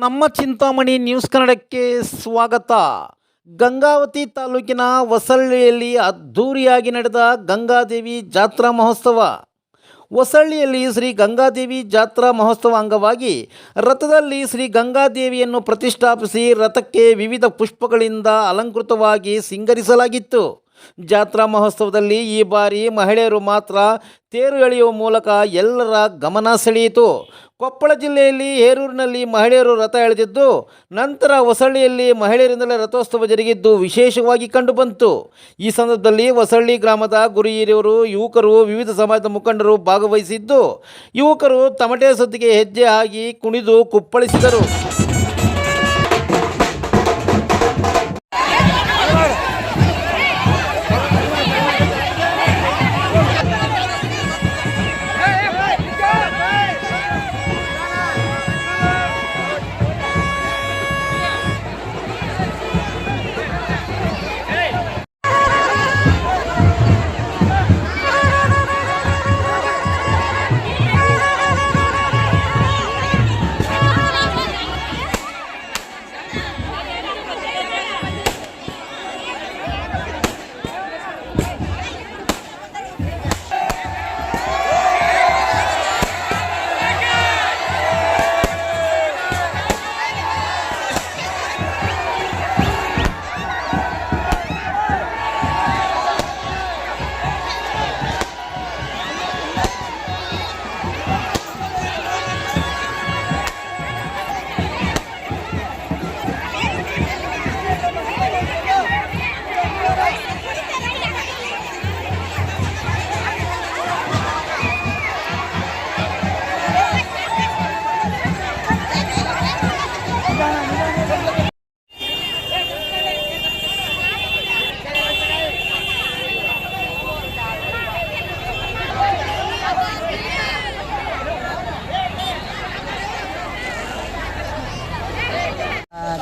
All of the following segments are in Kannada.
ನಮ್ಮ ಚಿಂತಾಮಣಿ ನ್ಯೂಸ್ ಕನ್ನಡಕ್ಕೆ ಸ್ವಾಗತ. ಗಂಗಾವತಿ ತಾಲೂಕಿನ ಹೊಸಳ್ಳಿಯಲ್ಲಿ ಅದ್ಧೂರಿಯಾಗಿ ನಡೆದ ಗಂಗಾದೇವಿ ಜಾತ್ರಾ ಮಹೋತ್ಸವ. ಹೊಸಳ್ಳಿಯಲ್ಲಿ ಶ್ರೀ ಗಂಗಾದೇವಿ ಜಾತ್ರಾ ಮಹೋತ್ಸವ ಅಂಗವಾಗಿ ರಥದಲ್ಲಿ ಶ್ರೀ ಗಂಗಾದೇವಿಯನ್ನು ಪ್ರತಿಷ್ಠಾಪಿಸಿ ರಥಕ್ಕೆ ವಿವಿಧ ಪುಷ್ಪಗಳಿಂದ ಅಲಂಕೃತವಾಗಿ ಸಿಂಗರಿಸಲಾಗಿತ್ತು. ಜಾತ್ರಾ ಮಹೋತ್ಸವದಲ್ಲಿ ಈ ಬಾರಿ ಮಹಿಳೆಯರು ಮಾತ್ರ ತೇರು ಎಳೆಯುವ ಮೂಲಕ ಎಲ್ಲರ ಗಮನ ಸೆಳೆಯಿತು. ಕೊಪ್ಪಳ ಜಿಲ್ಲೆಯಲ್ಲಿ ಹೇರೂರಿನಲ್ಲಿ ಮಹಿಳೆಯರು ರಥ ಎಳೆದಿದ್ದು, ನಂತರ ಹೊಸಳ್ಳಿಯಲ್ಲಿ ಮಹಿಳೆಯರಿಂದಲೇ ರಥೋತ್ಸವ ಜರುಗಿದ್ದು ವಿಶೇಷವಾಗಿ ಕಂಡುಬಂತು. ಈ ಸಂದರ್ಭದಲ್ಲಿ ಹೊಸಳ್ಳಿ ಗ್ರಾಮದ ಗುರು ಹಿರಿಯರು, ಯುವಕರು, ವಿವಿಧ ಸಮಾಜದ ಮುಖಂಡರು ಭಾಗವಹಿಸಿದ್ದು, ಯುವಕರು ತಮಟೆ ಸದ್ದಿಗೆ ಹೆಜ್ಜೆ ಹಾಕಿ ಕುಣಿದು ಕುಪ್ಪಳಿಸಿದರು.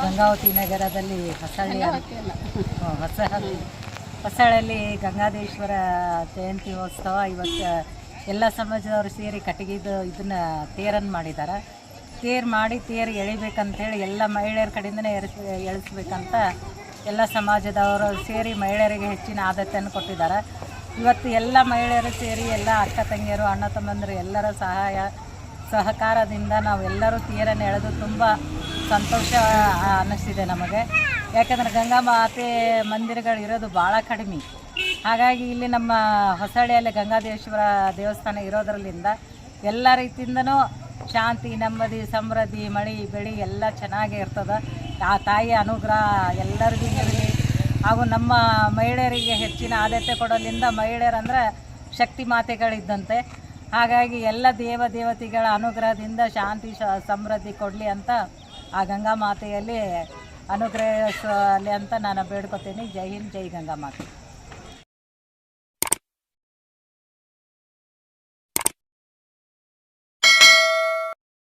ಗಂಗಾವತಿ ನಗರದಲ್ಲಿ ಹೊಸಳ್ಳಿಯಲ್ಲಿ ಗಂಗಾದೇಶ್ವರ ಜಯಂತಿ ಉತ್ಸವ ಇವತ್ತು ಎಲ್ಲ ಸಮಾಜದವರು ಸೇರಿ ಕಟ್ಟಿಗೆದು ಇದನ್ನು ತೇರನ್ನು ಮಾಡಿದ್ದಾರೆ. ತೇರು ಎಳಿಬೇಕಂತೇಳಿ ಎಲ್ಲ ಮಹಿಳೆಯರ ಕಡೆಯಿಂದನೇ ಎಳಿಸ್ಬೇಕಂತ ಎಲ್ಲ ಸಮಾಜದವರು ಸೇರಿ ಮಹಿಳೆಯರಿಗೆ ಹೆಚ್ಚಿನ ಆದ್ಯತೆಯನ್ನು ಕೊಟ್ಟಿದ್ದಾರೆ. ಇವತ್ತು ಎಲ್ಲ ಮಹಿಳೆಯರು ಸೇರಿ ಎಲ್ಲ ಅಕ್ಕ ತಂಗಿಯರು, ಅಣ್ಣ ತಮ್ಮಂದಿರು ಎಲ್ಲರ ಸಹಕಾರದಿಂದ ನಾವೆಲ್ಲರೂ ತೇರನ್ನು ಎಳೆದು ತುಂಬ ಸಂತೋಷ ಅನ್ನಿಸ್ತಿದೆ ನಮಗೆ. ಯಾಕಂದರೆ ಗಂಗಾ ಮಾತೆ ಮಂದಿರಗಳು ಇರೋದು ಭಾಳ ಕಡಿಮೆ. ಹಾಗಾಗಿ ಇಲ್ಲಿ ನಮ್ಮ ಹೊಸಳ್ಳಿಯಲ್ಲಿ ಗಂಗಾದೇಶ್ವರ ದೇವಸ್ಥಾನ ಇರೋದ್ರಲ್ಲಿಂದ ಎಲ್ಲ ರೀತಿಯಿಂದನೂ ಶಾಂತಿ, ನೆಮ್ಮದಿ, ಸಮೃದ್ಧಿ, ಮಳೆ ಬೆಳೆ ಎಲ್ಲ ಚೆನ್ನಾಗೇ ಇರ್ತದೆ. ಆ ತಾಯಿಯ ಅನುಗ್ರಹ ಎಲ್ಲರಿಗೂ ಇರಲಿ. ಹಾಗೂ ನಮ್ಮ ಮಹಿಳೆಯರಿಗೆ ಹೆಚ್ಚಿನ ಆದ್ಯತೆ ಕೊಡೋದ್ರಿಂದ ಮಹಿಳೆಯರಂದ್ರೆ ಶಕ್ತಿ ಮಾತೆಗಳಿದ್ದಂತೆ. ಹಾಗಾಗಿ ಎಲ್ಲ ದೇವತೆಗಳ ಅನುಗ್ರಹದಿಂದ ಶಾಂತಿ ಸಮೃದ್ಧಿ ಕೊಡಲಿ ಅಂತ ಆ ಗಂಗಾ ಮಾತೆಯಲ್ಲಿ ಅನುಗ್ರಹಿಸಲಿ ಅಂತ ನಾನು ಬೇಡ್ಕೊತೀನಿ. ಜೈ ಹಿಂದ್, ಜೈ ಗಂಗಾ ಮಾತೆ.